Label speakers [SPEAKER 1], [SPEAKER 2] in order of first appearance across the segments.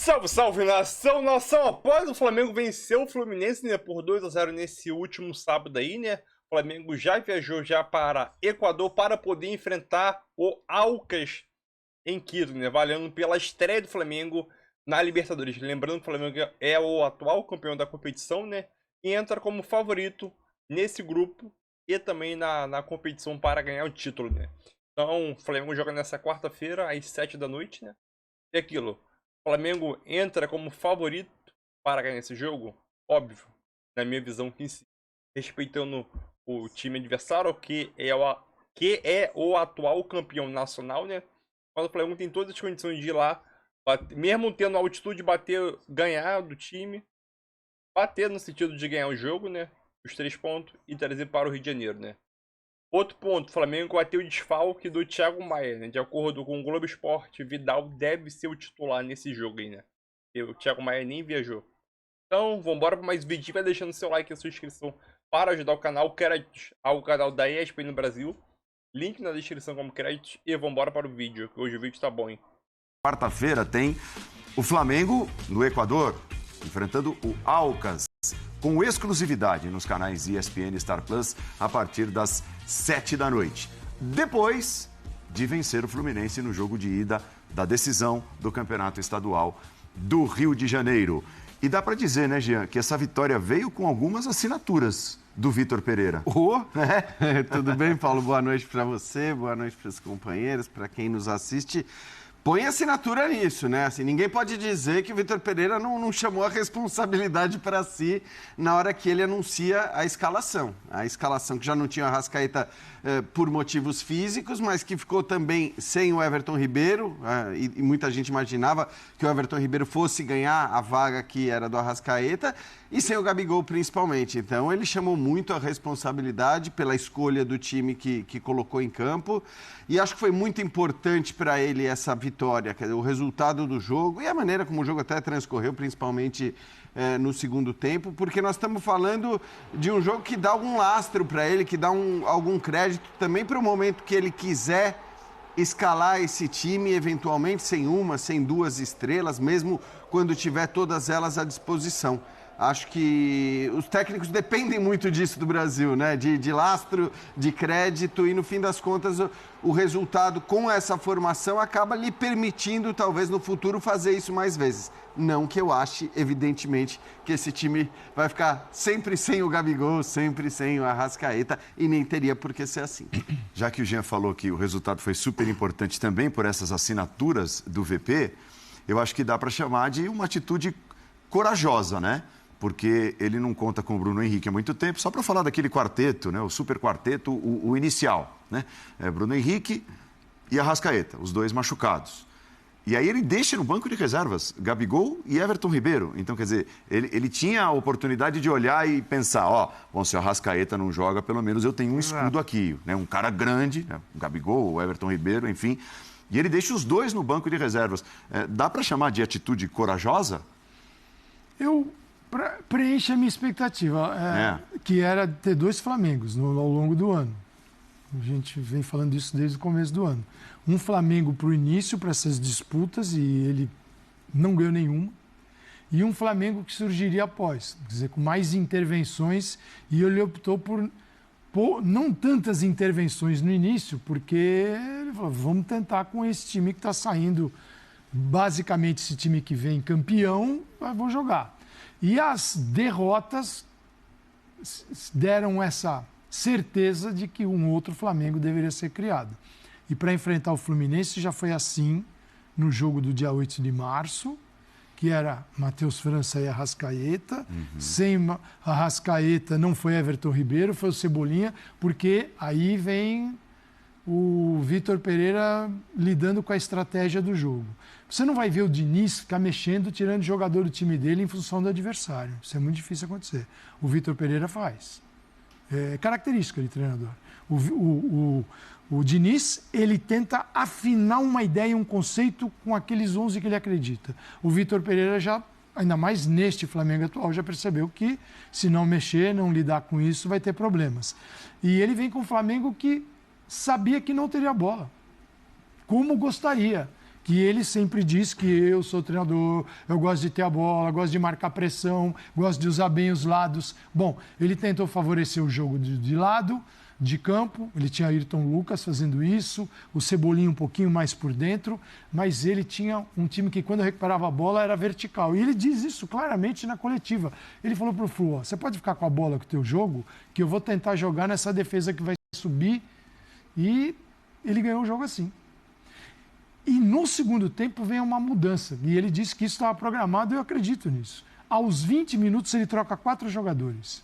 [SPEAKER 1] Salve, salve, nação! Nação, após o Flamengo venceu o Fluminense, né, por 2-0 nesse último sábado aí, né? O Flamengo já viajou já para Equador para poder enfrentar o Alcas em Quito, né? Valendo pela estreia do Flamengo na Libertadores. Lembrando que o Flamengo é o atual campeão da competição, né? E entra como favorito nesse grupo e também na competição para ganhar o título, né? Então, o Flamengo joga nessa quarta-feira, às 7 da noite, né? E aquilo. O Flamengo entra como favorito para ganhar esse jogo? Óbvio, na minha visão, que sim. Respeitando o time adversário, que é o atual campeão nacional, né? Mas o Flamengo tem todas as condições de ir lá, mesmo tendo a altitude, ganhar do time, bater no sentido de ganhar o jogo, né? Os 3 pontos e trazer para o Rio de Janeiro, né? Outro ponto, o Flamengo vai ter o desfalque do Thiago Maia, né? De acordo com o Globo Esporte, Vidal deve ser o titular nesse jogo aí, né? E o Thiago Maia nem viajou. Então, vambora para mais vídeo. Vai deixando seu like e a sua inscrição para ajudar o canal. Créditos ao canal da ESPN no Brasil. Link na descrição como créditos. E vambora para o vídeo, que hoje o vídeo tá bom, hein?
[SPEAKER 2] Quarta-feira tem o Flamengo no Equador, enfrentando o Alcas, com exclusividade nos canais ESPN e Star Plus, a partir das 7 da noite. Depois de vencer o Fluminense no jogo de ida da decisão do Campeonato Estadual do Rio de Janeiro. E dá para dizer, né, Jean, que essa vitória veio com algumas assinaturas do Vitor Pereira.
[SPEAKER 3] Tudo bem, Paulo? Boa noite para você, boa noite para os companheiros, para quem nos assiste. Põe assinatura nisso, né? Assim, ninguém pode dizer que o Vitor Pereira não chamou a responsabilidade para si na hora que ele anuncia a escalação. A escalação que já não tinha o Arrascaeta por motivos físicos, mas que ficou também sem o Everton Ribeiro, e muita gente imaginava que o Everton Ribeiro fosse ganhar a vaga que era do Arrascaeta, e sem o Gabigol principalmente. Então ele chamou muito a responsabilidade pela escolha do time que colocou em campo, e acho que foi muito importante para ele essa vitória, quer dizer, o resultado do jogo e a maneira como o jogo até transcorreu, principalmente no segundo tempo, porque nós estamos falando de um jogo que dá algum lastro para ele, que dá algum crédito também para o momento que ele quiser escalar esse time, eventualmente sem 2 estrelas, mesmo quando tiver todas elas à disposição. Acho que os técnicos dependem muito disso do Brasil, né? De lastro, de crédito, e no fim das contas o resultado com essa formação acaba lhe permitindo, talvez no futuro, fazer isso mais vezes. Não que eu ache, evidentemente, que esse time vai ficar sempre sem o Gabigol, sempre sem o Arrascaeta, e nem teria por que ser assim.
[SPEAKER 2] Já que o Jean falou que o resultado foi super importante também por essas assinaturas do VP, eu acho que dá para chamar de uma atitude corajosa, né? Porque ele não conta com o Bruno Henrique há muito tempo. Só para falar daquele quarteto, né? O super quarteto, o inicial, né? Bruno Henrique e Arrascaeta, os 2 machucados. E aí ele deixa no banco de reservas Gabigol e Everton Ribeiro. Então, quer dizer, ele tinha a oportunidade de olhar e pensar, bom, se o Arrascaeta não joga, pelo menos eu tenho um escudo aqui, né? Um cara grande, né? O Gabigol, o Everton Ribeiro, enfim. E ele deixa os 2 no banco de reservas. Dá para chamar de atitude corajosa?
[SPEAKER 4] Preenche a minha expectativa, que era ter 2 Flamengos ao longo do ano. A gente vem falando isso desde o começo do ano. Um Flamengo para o início, para essas disputas, e ele não ganhou nenhuma. E um Flamengo que surgiria após, quer dizer, com mais intervenções. E ele optou por não tantas intervenções no início, porque ele falou, vamos tentar com esse time que está saindo, basicamente esse time que vem campeão, vou jogar. E as derrotas deram essa certeza de que um outro Flamengo deveria ser criado. E para enfrentar o Fluminense já foi assim no jogo do dia 8 de março, que era Matheus França e Arrascaeta. Sem Arrascaeta não foi Everton Ribeiro, foi o Cebolinha, porque aí vem o Vitor Pereira lidando com a estratégia do jogo. Você não vai ver o Diniz ficar mexendo, tirando jogador do time dele em função do adversário. Isso é muito difícil acontecer. O Vitor Pereira faz. É característica de treinador. O Diniz, ele tenta afinar uma ideia, um conceito com aqueles 11 que ele acredita. O Vitor Pereira já, ainda mais neste Flamengo atual, já percebeu que se não mexer, não lidar com isso, vai ter problemas. E ele vem com o Flamengo que sabia que não teria bola, como gostaria, que ele sempre diz que eu sou treinador, eu gosto de ter a bola, gosto de marcar pressão, gosto de usar bem os lados. Bom, ele tentou favorecer o jogo de lado, de campo, ele tinha Ayrton Lucas fazendo isso, o Cebolinha um pouquinho mais por dentro, mas ele tinha um time que quando recuperava a bola era vertical. E ele diz isso claramente na coletiva. Ele falou para o Flu, você pode ficar com a bola com o teu jogo, que eu vou tentar jogar nessa defesa que vai subir. E ele ganhou o jogo assim. E no segundo tempo vem uma mudança. E ele disse que isso estava programado e eu acredito nisso. Aos 20 minutos ele troca 4 jogadores.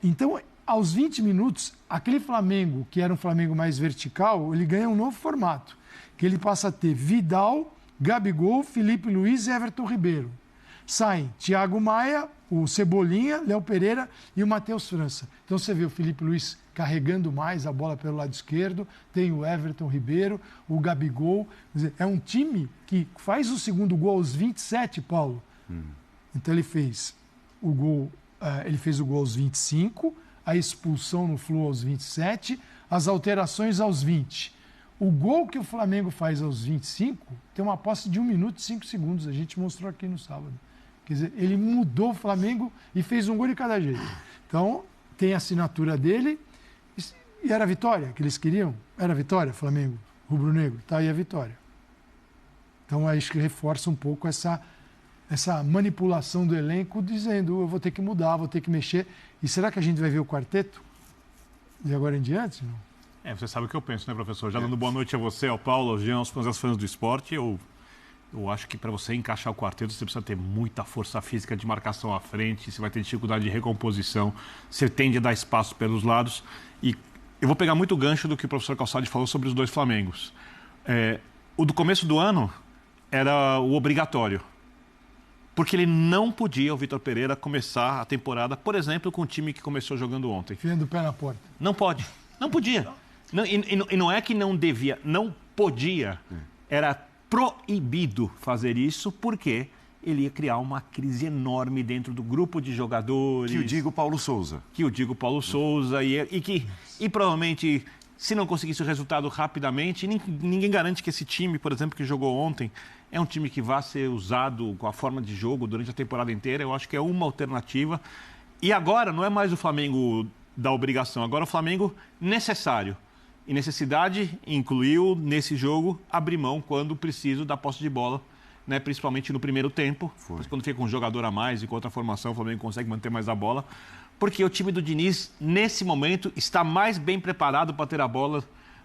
[SPEAKER 4] Então, aos 20 minutos, aquele Flamengo, que era um Flamengo mais vertical, ele ganha um novo formato. Que ele passa a ter Vidal, Gabigol, Felipe Luiz e Everton Ribeiro. Saem Thiago Maia, o Cebolinha, Léo Pereira e o Matheus França. Então você vê o Felipe Luiz carregando mais a bola pelo lado esquerdo, tem o Everton Ribeiro, o Gabigol. Quer dizer, é um time que faz o segundo gol aos 27, Paulo. Então ele fez o gol aos 25, a expulsão no Flu aos 27, as alterações aos 20. O gol que o Flamengo faz aos 25 tem uma posse de 1 minuto e 5 segundos. A gente mostrou aqui no sábado. Quer dizer, ele mudou o Flamengo e fez um gol de cada jeito. Então, tem a assinatura dele. E era a vitória que eles queriam? Era a vitória, Flamengo, rubro-negro. Tá aí a vitória. Então, acho que reforça um pouco essa manipulação do elenco, dizendo, eu vou ter que mudar, vou ter que mexer. E será que a gente vai ver o quarteto de agora em diante? Não?
[SPEAKER 5] Você sabe o que eu penso, né, professor? Já dando boa noite a você, ao Paulo, ao Jean, aos fãs do esporte, eu acho que para você encaixar o quarteto, você precisa ter muita força física de marcação à frente, você vai ter dificuldade de recomposição, você tende a dar espaço pelos lados. E eu vou pegar muito o gancho do que o professor Calçade falou sobre os 2 Flamengos. O do começo do ano era o obrigatório. Porque ele não podia, o Vitor Pereira, começar a temporada, por exemplo, com o time que começou jogando ontem.
[SPEAKER 4] Enfiando o pé na porta.
[SPEAKER 5] Não pode. Não podia. Não, e não é que não devia, não podia. Era proibido fazer isso, porque ele ia criar uma crise enorme dentro do grupo de jogadores.
[SPEAKER 2] Que o digo Paulo Souza.
[SPEAKER 5] E provavelmente, se não conseguisse o resultado rapidamente, ninguém garante que esse time, por exemplo, que jogou ontem, é um time que vai ser usado com a forma de jogo durante a temporada inteira. Eu acho que é uma alternativa. E agora não é mais o Flamengo da obrigação, agora é o Flamengo necessário. E necessidade incluiu, nesse jogo, abrir mão quando preciso da posse de bola, né? Principalmente no primeiro tempo. Mas quando fica com um jogador a mais e com outra formação, o Flamengo consegue manter mais a bola. Porque o time do Diniz, nesse momento, está mais bem preparado para ter a bola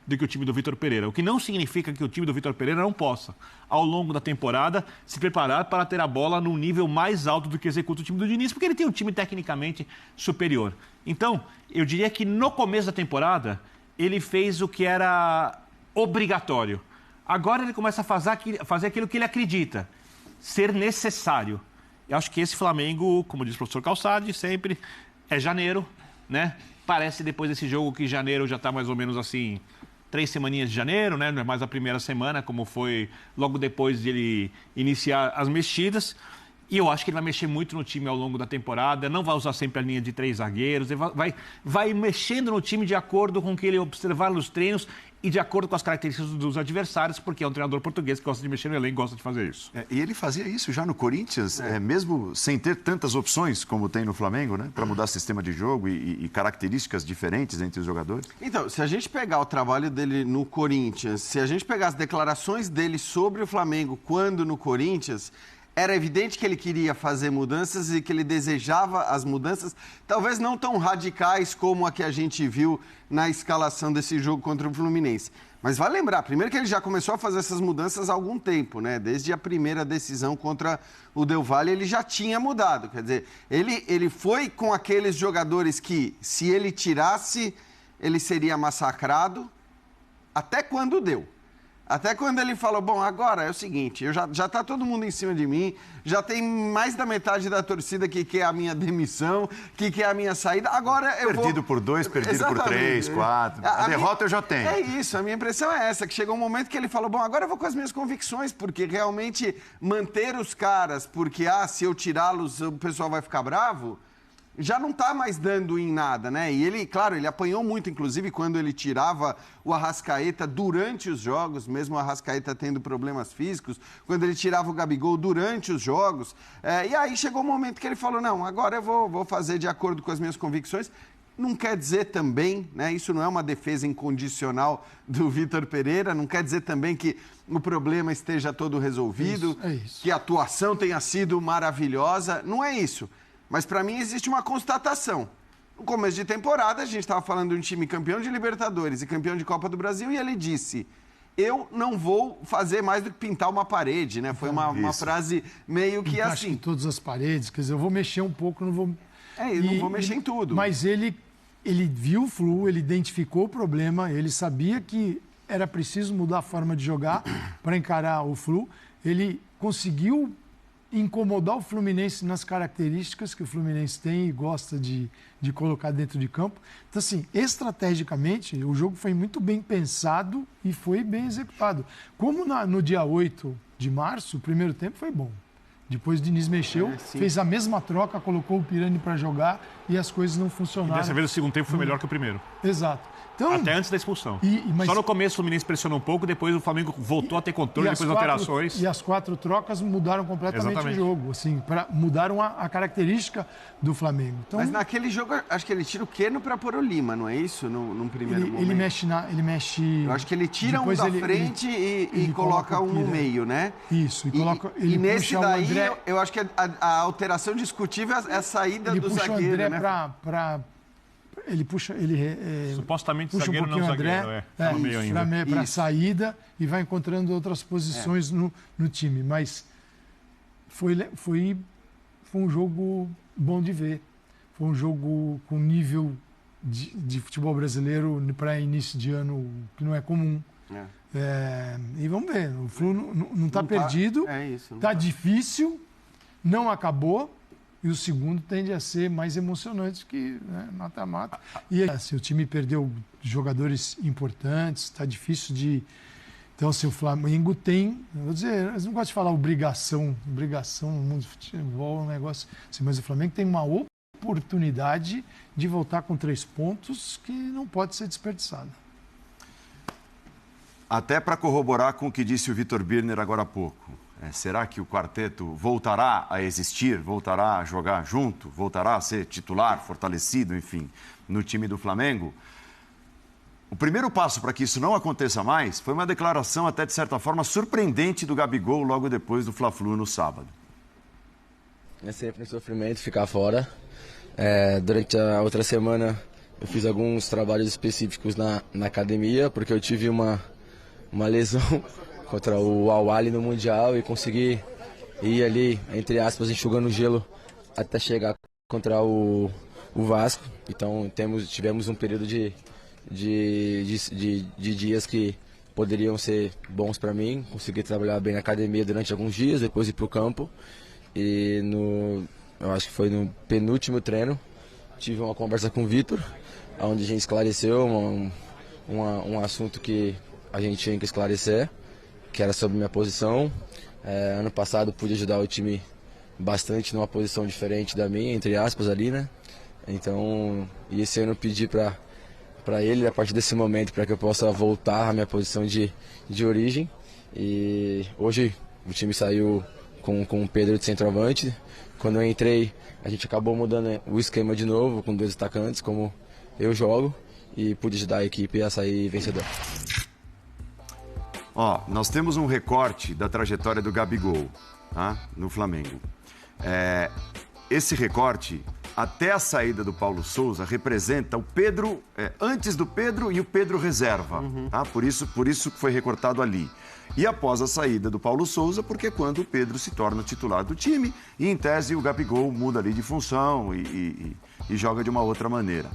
[SPEAKER 5] do que o time do Vitor Pereira. O que não significa que o time do Vitor Pereira não possa, ao longo da temporada, se preparar para ter a bola num nível mais alto do que executa o time do Diniz, porque ele tem um time tecnicamente superior. Então, eu diria que no começo da temporada, ele fez o que era obrigatório. Agora ele começa a fazer aquilo que ele acredita ser necessário. Eu acho que esse Flamengo, como diz o professor Calçade, sempre é janeiro, né? Parece depois desse jogo que janeiro já está mais ou menos assim, 3 semaninhas de janeiro, né? Não é mais a primeira semana, como foi logo depois de ele iniciar as mexidas. E eu acho que ele vai mexer muito no time ao longo da temporada, não vai usar sempre a linha de 3 zagueiros, ele vai mexendo no time de acordo com o que ele observar nos treinos e de acordo com as características dos adversários, porque é um treinador português que gosta de mexer no elenco, gosta de fazer isso.
[SPEAKER 2] E ele fazia isso já no Corinthians, mesmo sem ter tantas opções como tem no Flamengo, né? Para mudar sistema de jogo e características diferentes entre os jogadores.
[SPEAKER 3] Então, se a gente pegar o trabalho dele no Corinthians, se a gente pegar as declarações dele sobre o Flamengo quando no Corinthians, era evidente que ele queria fazer mudanças e que ele desejava as mudanças, talvez não tão radicais como a que a gente viu na escalação desse jogo contra o Fluminense. Mas vale lembrar, primeiro que ele já começou a fazer essas mudanças há algum tempo, né? Desde a primeira decisão contra o Del Valle, ele já tinha mudado. Quer dizer, ele foi com aqueles jogadores que, se ele tirasse, ele seria massacrado, até quando deu. Até quando ele falou, bom, agora é o seguinte, já tá todo mundo em cima de mim, já tem mais da metade da torcida que quer a minha demissão, que quer a minha saída, agora eu
[SPEAKER 2] perdido por 2, perdido por 3, 4, a derrota eu já tenho.
[SPEAKER 3] É isso, a minha impressão é essa, que chegou um momento que ele falou, bom, agora eu vou com as minhas convicções, porque realmente manter os caras, porque, se eu tirá-los o pessoal vai ficar bravo, já não está mais dando em nada, né? E ele, claro, ele apanhou muito, inclusive, quando ele tirava o Arrascaeta durante os jogos, mesmo o Arrascaeta tendo problemas físicos, quando ele tirava o Gabigol durante os jogos. E aí chegou o momento que ele falou, não, agora eu vou fazer de acordo com as minhas convicções. Não quer dizer também, né? Isso não é uma defesa incondicional do Vitor Pereira, não quer dizer também que o problema esteja todo resolvido, que a atuação tenha sido maravilhosa, não é isso. Mas, para mim, existe uma constatação. No começo de temporada, a gente estava falando de um time campeão de Libertadores e campeão de Copa do Brasil, e ele disse, eu não vou fazer mais do que pintar uma parede, né? Foi uma frase meio que assim...
[SPEAKER 4] Em todas as paredes, quer dizer, eu vou mexer um pouco, não vou...
[SPEAKER 3] eu não vou mexer em tudo.
[SPEAKER 4] Mas ele viu o Flu, ele identificou o problema, ele sabia que era preciso mudar a forma de jogar para encarar o Flu, ele conseguiu incomodar o Fluminense nas características que o Fluminense tem e gosta de colocar dentro de campo. Então, assim, estrategicamente, o jogo foi muito bem pensado e foi bem executado. Como no dia 8 de março, o primeiro tempo foi bom. Depois o Diniz mexeu, fez a mesma troca, colocou o Pirani para jogar e as coisas não funcionaram.
[SPEAKER 5] E dessa vez o segundo tempo foi melhor que o primeiro.
[SPEAKER 4] Exato. Então,
[SPEAKER 5] até antes da expulsão. Só no começo o Fluminense pressionou um pouco, depois o Flamengo voltou a ter controle, depois das alterações.
[SPEAKER 4] E as 4 trocas mudaram completamente o jogo. Assim, mudaram a característica do Flamengo. Então,
[SPEAKER 3] mas naquele jogo, acho que ele tira o Keno para pôr o Lima, não é isso? Num primeiro momento.
[SPEAKER 4] Ele mexe...
[SPEAKER 3] Eu acho que ele tira um da frente e coloca um no meio, né?
[SPEAKER 4] Isso.
[SPEAKER 3] E nesse daí, André, eu acho que a alteração discutível é a saída do zagueiro,
[SPEAKER 4] o André,
[SPEAKER 3] né?
[SPEAKER 4] Ele puxa,
[SPEAKER 5] supostamente
[SPEAKER 4] puxa
[SPEAKER 5] zagueiro,
[SPEAKER 4] um pouquinho
[SPEAKER 5] não
[SPEAKER 4] o André para a saída e vai encontrando outras posições no time. Mas foi um jogo bom de ver. Foi um jogo com nível de futebol brasileiro para início de ano que não é comum. E vamos ver, o Flu não está perdido, está difícil, não acabou. E o segundo tende a ser mais emocionante que mata-mata. E assim, o time perdeu jogadores importantes, está difícil de... Então, assim, o Flamengo tem... Vou dizer, eu não gosto de falar obrigação no mundo do futebol, é um negócio assim, mas o Flamengo tem uma oportunidade de voltar com 3 pontos que não pode ser desperdiçada.
[SPEAKER 2] Até para corroborar com o que disse o Vitor Birner agora há pouco. Será que o quarteto voltará a existir, voltará a jogar junto, voltará a ser titular, fortalecido, enfim, no time do Flamengo? O primeiro passo para que isso não aconteça mais foi uma declaração até de certa forma surpreendente do Gabigol logo depois do Fla-Flu no sábado.
[SPEAKER 6] É sempre um sofrimento ficar fora. Durante a outra semana eu fiz alguns trabalhos específicos na academia, porque eu tive uma lesão contra o Al-Ahly no Mundial e consegui ir ali, entre aspas, enxugando o gelo até chegar contra o Vasco. Então tivemos um período de dias que poderiam ser bons para mim. Consegui trabalhar bem na academia durante alguns dias, depois ir para o campo. E eu acho que foi no penúltimo treino, tive uma conversa com o Vitor, onde a gente esclareceu um assunto que a gente tinha que esclarecer, que era sobre minha posição. Ano passado pude ajudar o time bastante numa posição diferente da minha, entre aspas, ali, né? Então, e esse ano eu pedi para ele, a partir desse momento, para que eu possa voltar à minha posição de origem. E hoje o time saiu com o Pedro de centroavante. Quando eu entrei, a gente acabou mudando o esquema de novo, com 2 atacantes, como eu jogo, e pude ajudar a equipe a sair vencedor.
[SPEAKER 2] Nós temos um recorte da trajetória do Gabigol, tá? No Flamengo. Esse recorte, até a saída do Paulo Souza, representa o Pedro, antes do Pedro e o Pedro reserva. Tá? Por isso que foi recortado ali. E após a saída do Paulo Souza, porque é quando o Pedro se torna titular do time e, em tese, o Gabigol muda ali de função e joga de uma outra maneira.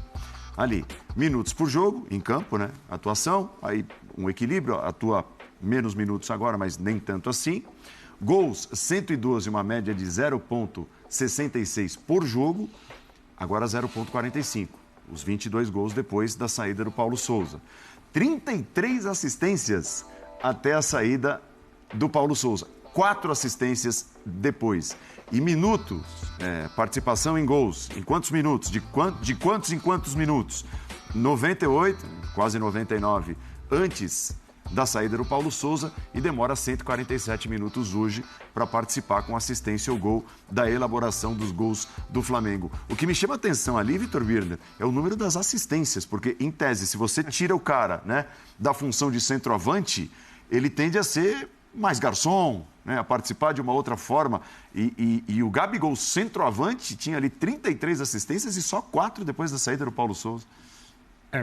[SPEAKER 2] Ali, minutos por jogo, em campo, né? Atuação, aí um equilíbrio, atua menos minutos agora, mas nem tanto assim. Gols, 112, uma média de 0,66 por jogo, agora 0,45. Os 22 gols depois da saída do Paulo Souza. 33 assistências até a saída do Paulo Souza. 4 assistências depois. E minutos, participação em gols, em quantos minutos? De quantos em quantos minutos? 98, quase 99, antes da saída do Paulo Souza, e demora 147 minutos hoje para participar com assistência ao gol da elaboração dos gols do Flamengo. O que me chama a atenção ali, Vitor Birner, é o número das assistências, porque, em tese, se você tira o cara, né, da função de centroavante, ele tende a ser mais garçom, né, a participar de uma outra forma. E o Gabigol, centroavante, tinha ali 33 assistências e só 4 depois da saída do Paulo Souza.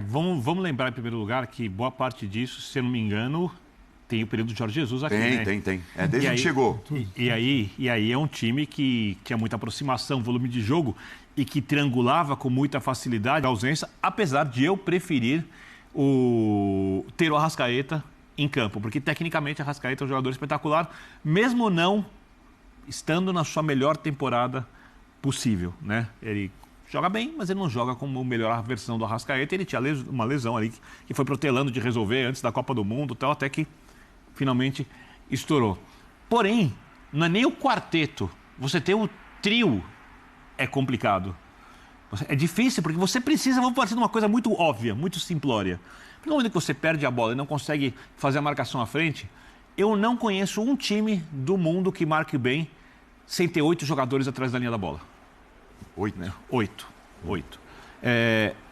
[SPEAKER 5] Vamos lembrar, em primeiro lugar, que boa parte disso, se eu não me engano, tem o período de Jorge Jesus aqui,
[SPEAKER 2] Tem. É desde que chegou.
[SPEAKER 5] E aí é um time que tinha muita aproximação, volume de jogo, e que triangulava com muita facilidade a ausência, apesar de eu preferir ter o Arrascaeta em campo, porque tecnicamente o Arrascaeta é um jogador espetacular, mesmo não estando na sua melhor temporada possível, né? Ele joga bem, mas ele não joga como a melhor versão do Arrascaeta. Ele tinha uma lesão ali que foi protelando de resolver antes da Copa do Mundo, tal, até que finalmente estourou. Porém, não é nem o quarteto. Você ter o trio é complicado. É difícil, porque você precisa, vamos partir de uma coisa muito óbvia, muito simplória. No momento que você perde a bola e não consegue fazer a marcação à frente, eu não conheço um time do mundo que marque bem sem ter 8 jogadores atrás da linha da bola.
[SPEAKER 2] 8, né?
[SPEAKER 5] 8.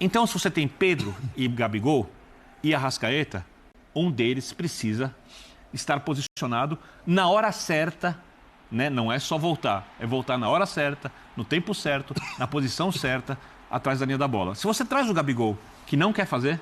[SPEAKER 5] Então, se você tem Pedro e Gabigol e Arrascaeta, um deles precisa estar posicionado na hora certa, né? Não é só voltar, é voltar na hora certa, no tempo certo, na posição certa, atrás da linha da bola. Se você traz o Gabigol, que não quer fazer,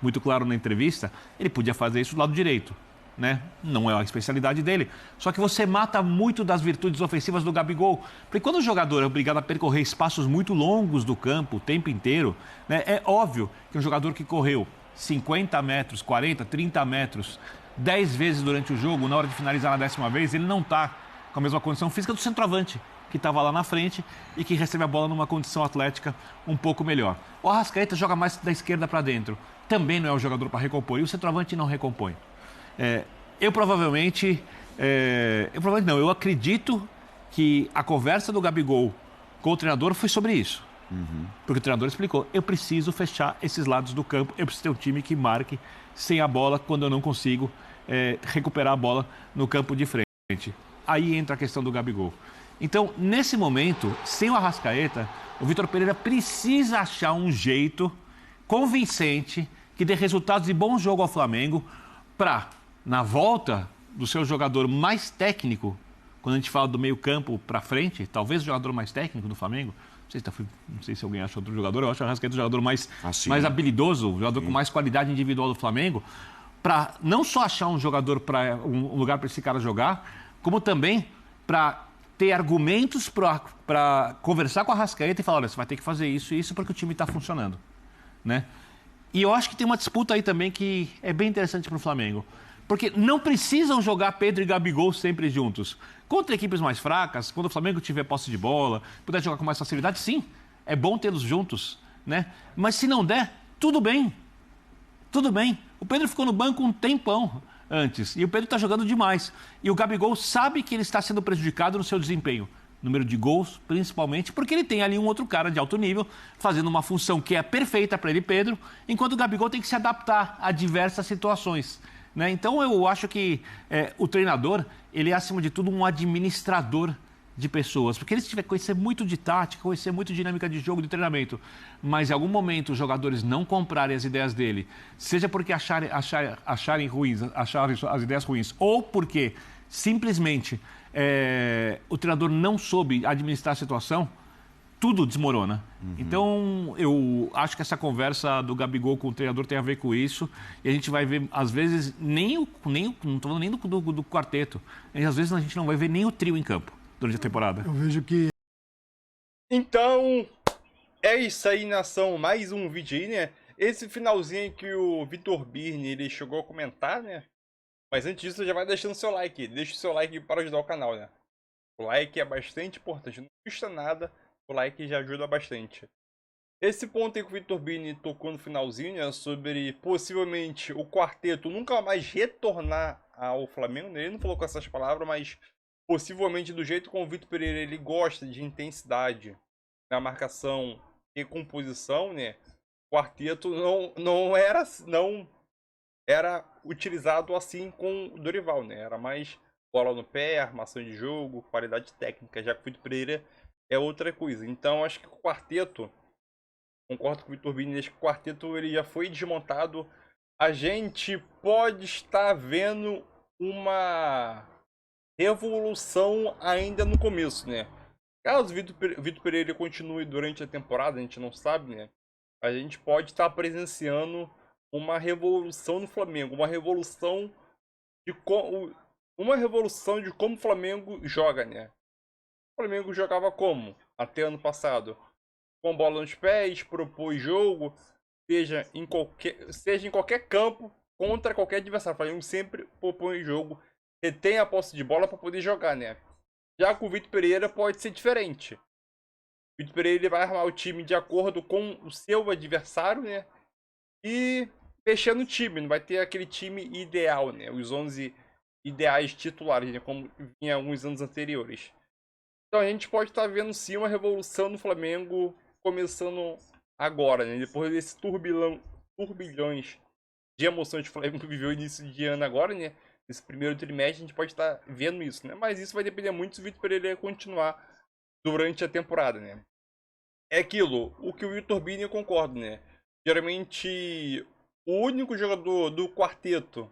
[SPEAKER 5] muito claro na entrevista, ele podia fazer isso do lado direito, né? Não é a especialidade dele. Só que você mata muito das virtudes ofensivas do Gabigol. Porque quando o jogador é obrigado a percorrer espaços muito longos do campo o tempo inteiro, né, é óbvio que um jogador que correu 50 metros, 40, 30 metros, 10 vezes durante o jogo, na hora de finalizar na 10ª vez, ele não está com a mesma condição física do centroavante, que estava lá na frente e que recebe a bola numa condição atlética um pouco melhor. O Arrascaeta joga mais da esquerda para dentro. Também não é o jogador para recompor. E o centroavante não recompõe. Eu acredito que a conversa do Gabigol com o treinador foi sobre isso. Porque o treinador explicou, eu preciso fechar esses lados do campo, eu preciso ter um time que marque sem a bola quando eu não consigo recuperar a bola no campo de frente. Aí entra a questão do Gabigol. Então, nesse momento, sem o Arrascaeta, o Vitor Pereira precisa achar um jeito convincente que dê resultados de bom jogo ao Flamengo para, na volta do seu jogador mais técnico, quando a gente fala do meio campo para frente, talvez o jogador mais técnico do Flamengo, não sei se alguém acha outro jogador, eu acho o Arrascaeta o jogador mais habilidoso, o jogador com mais qualidade individual do Flamengo, para não só achar um jogador para um lugar para esse cara jogar, como também para ter argumentos para conversar com a Arrascaeta e falar, olha, você vai ter que fazer isso e isso porque o time está funcionando, né? E eu acho que tem uma disputa aí também que é bem interessante para o Flamengo. Porque não precisam jogar Pedro e Gabigol sempre juntos. Contra equipes mais fracas, quando o Flamengo tiver posse de bola, puder jogar com mais facilidade, sim, é bom tê-los juntos, né? Mas se não der, tudo bem. Tudo bem. O Pedro ficou no banco um tempão antes e o Pedro está jogando demais. E o Gabigol sabe que ele está sendo prejudicado no seu desempenho. Número de gols, principalmente, porque ele tem ali um outro cara de alto nível fazendo uma função que é perfeita para ele, Pedro, enquanto o Gabigol tem que se adaptar a diversas situações, né? Então eu acho que o treinador, ele é acima de tudo um administrador de pessoas, porque ele tiver que conhecer muito de tática, conhecer muito de dinâmica de jogo, de treinamento, mas em algum momento os jogadores não comprarem as ideias dele, seja porque acharem as ideias ruins, ou porque simplesmente o treinador não soube administrar a situação, tudo desmorona. Então, eu acho que essa conversa do Gabigol com o treinador tem a ver com isso. E a gente vai ver, às vezes, não estou falando nem do quarteto. Às vezes a gente não vai ver nem o trio em campo durante a temporada.
[SPEAKER 4] Eu vejo que...
[SPEAKER 1] Então, é isso aí, nação. Mais um vídeo aí, né? Esse finalzinho que o Vitor Birne, ele chegou a comentar, né? Mas antes disso, já vai deixando seu like. Deixa o seu like para ajudar o canal, né? O like é bastante importante. Não custa nada. O like já ajuda bastante. Esse ponto aí que o Vitor Bini tocou no finalzinho, né, sobre possivelmente o quarteto nunca mais retornar ao Flamengo, né? Ele não falou com essas palavras, mas possivelmente do jeito como o Vitor Pereira ele gosta de intensidade na marcação e composição, né? O quarteto não era utilizado assim com o Dorival, né? Era mais bola no pé, armação de jogo, qualidade técnica, já que o Vitor Pereira é outra coisa. Então acho que o quarteto, concordo com o Vitor Bini, que o quarteto ele já foi desmontado. A gente pode estar vendo uma revolução ainda no começo, né? Caso o Vitor Pereira continue durante a temporada, a gente não sabe, né? A gente pode estar presenciando uma revolução no Flamengo, uma revolução de como o Flamengo joga, né? O Flamengo jogava como? Até ano passado, com bola nos pés, propôs jogo, seja em qualquer campo, contra qualquer adversário. O Flamengo sempre propõe jogo, retém a posse de bola para poder jogar, né? Já com o Vitor Pereira pode ser diferente. O Vitor Pereira ele vai armar o time de acordo com o seu adversário, né? E fechando o time, não vai ter aquele time ideal, né? Os 11 ideais titulares, né? Como em alguns anos anteriores. Então a gente pode estar vendo sim uma revolução no Flamengo começando agora, né? Depois desse turbilhões de emoções que o Flamengo viveu início de ano agora, né? Nesse primeiro trimestre a gente pode estar vendo isso, né? Mas isso vai depender muito se o Vitor Pereira continuar durante a temporada, né? É aquilo, o que o Vitor Bini eu concordo, né? Geralmente o único jogador do quarteto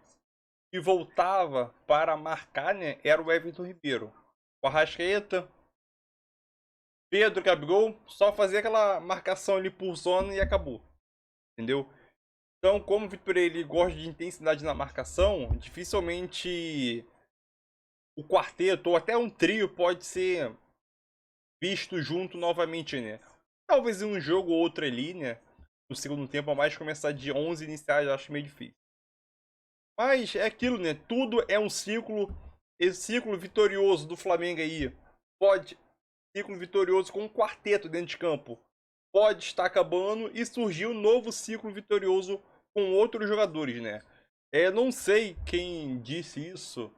[SPEAKER 1] que voltava para marcar, né, era o Everton Ribeiro. O Arrascaeta, Pedro, Gabigol, só fazia aquela marcação ali por zona e acabou. Entendeu? Então, como o Vitor Pereira ele gosta de intensidade na marcação, dificilmente o quarteto ou até um trio pode ser visto junto novamente, né? Talvez em um jogo ou outro ali, né? No segundo tempo, a mais começar de 11 iniciais, eu acho meio difícil. Mas é aquilo, né? Tudo é um ciclo. Esse ciclo vitorioso do Flamengo aí pode... Ciclo vitorioso com um quarteto dentro de campo pode estar acabando e surgir um novo ciclo vitorioso com outros jogadores, né? Não sei quem disse isso.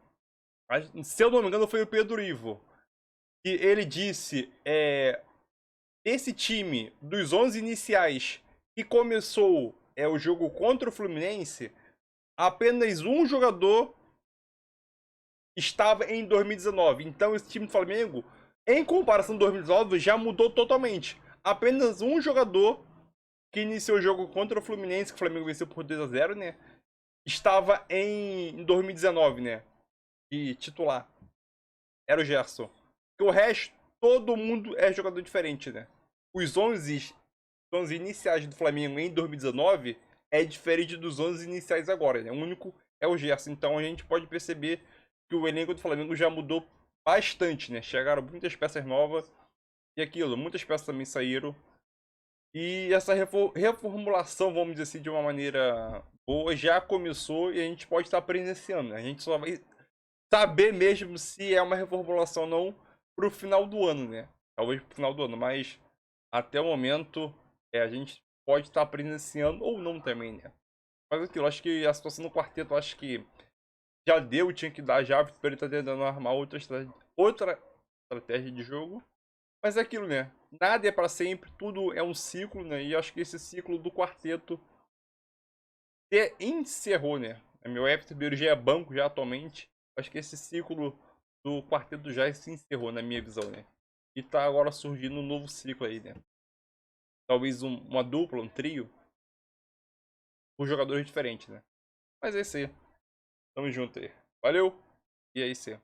[SPEAKER 1] Se eu não me engano, foi o Pedro Ivo. E ele disse: esse time dos 11 iniciais que começou o jogo contra o Fluminense, apenas um jogador estava em 2019. Então esse time do Flamengo, em comparação com 2019, já mudou totalmente. Apenas um jogador que iniciou o jogo contra o Fluminense, que o Flamengo venceu por 2-0, né? Estava em 2019, né? De titular. Era o Gerson. Porque o resto, todo mundo é jogador diferente, né? Os 11 iniciais do Flamengo em 2019 é diferente dos 11 iniciais agora, né? O único é o Gerson. Então a gente pode perceber que o elenco do Flamengo já mudou bastante, né? Chegaram muitas peças novas e aquilo, muitas peças também saíram. E essa reformulação, vamos dizer assim, de uma maneira boa, já começou e a gente pode estar presenciando, né? A gente só vai saber mesmo se é uma reformulação ou não pro final do ano, né? Talvez pro final do ano, mas até o momento a gente pode estar presenciando ou não também, né? Mas aquilo, acho que a situação no quarteto, acho que já deu, tinha que dar já, o Vitor tá tentando armar outra estratégia de jogo. Mas é aquilo, né? Nada é para sempre, tudo é um ciclo, né? E acho que esse ciclo do quarteto encerrou, né? Meu Everton Ribeiro já é banco já atualmente. Acho que esse ciclo do quarteto já se encerrou, na minha visão, né? E tá agora surgindo um novo ciclo aí, né? Talvez uma dupla, um trio, com jogadores diferentes, né? Mas é isso aí. Tamo junto aí. Valeu! E é isso aí.